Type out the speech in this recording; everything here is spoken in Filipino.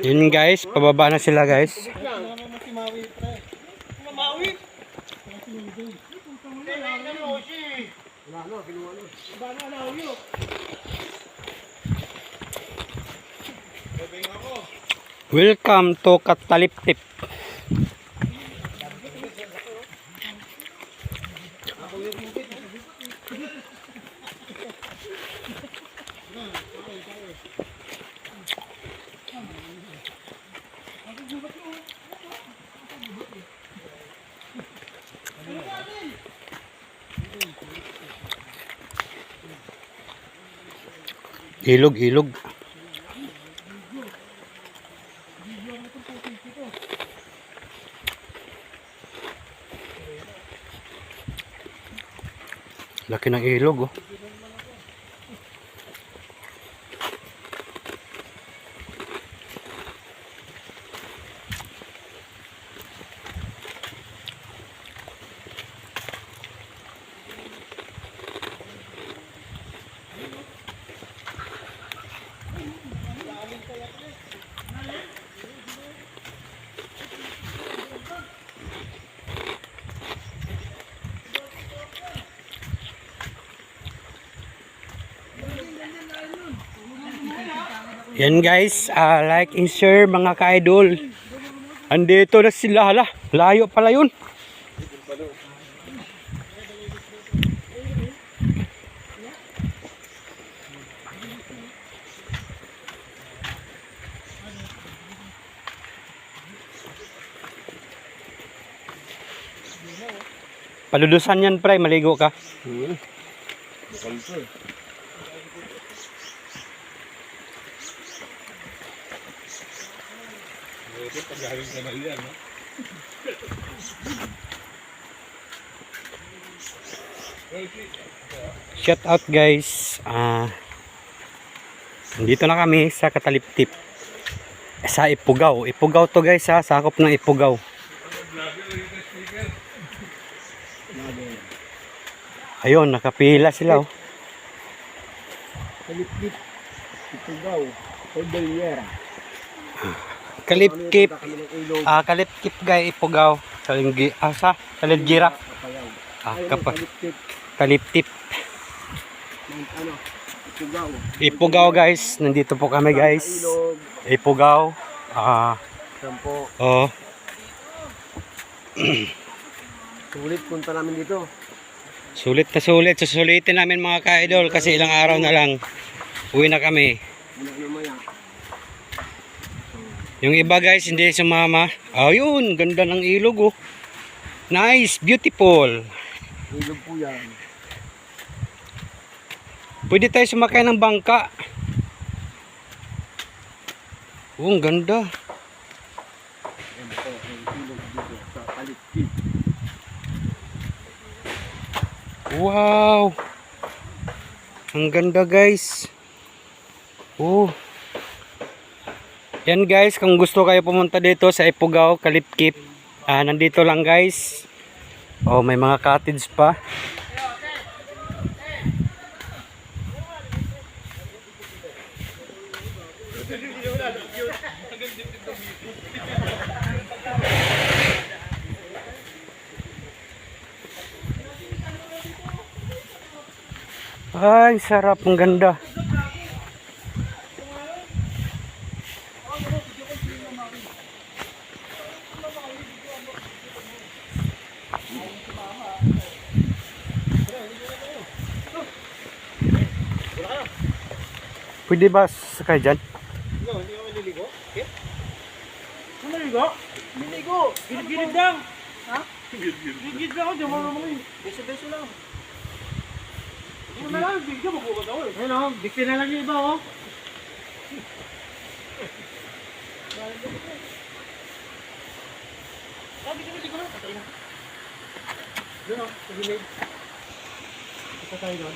Yun guys, pababa na sila guys. Welcome to Kataliptip. Ilog. Laki ng ilog oh. Yan guys, like and share mga ka-idol. Andito na sila, hala, layo pala yun. Paludusan yan pre, maligo ka. Shout out guys. Nandito na kami sa Kataliptip. Sa Ifugao. Ifugao to guys ha. Sakop ng Ifugao. Ayun, nakapila sila oh. Kalipkip, Ifugao, Cordillera. Kalipkip. Kalipkip guys, Ifugao. Sa Cordillera. Kaliptip. Ifugao guys, nandito po kami guys. Ifugao. Oh. Sulit punta namin dito. Sulit na sulit. Susulitin namin mga ka-idol kasi ilang araw na lang. Uwi na kami. Yung iba guys hindi sumama. Ayun, ganda ng ilog oh. Nice, beautiful. Ilog po yan. Pwede tayo sumakay ng bangka. Oh, ang ganda. Yan po, ang ilog dito sa Kalipkip. Wow. Ang ganda guys. Oh. Yan guys, kung gusto kayo pumunta dito sa Ifugao, Kalipkip, nandito lang guys. Oh, may mga cottage pa. Ay, sarap, ang ganda. Pwede ba sakay dyan? Hindi ka maliligo? Okay? Maliligo? Maliligo! Gilid-gilid lang! Ha? Gilid-gilid lang ako, di mo naman yun. Beso-beso lang. Hindi mo na lang, bigyan mo bukas ako eh. Ayun o, bigyan na lang yung iba o. Bigyan mo siguro. Patay na. Doon o, sa gilid. Isa tayo doon.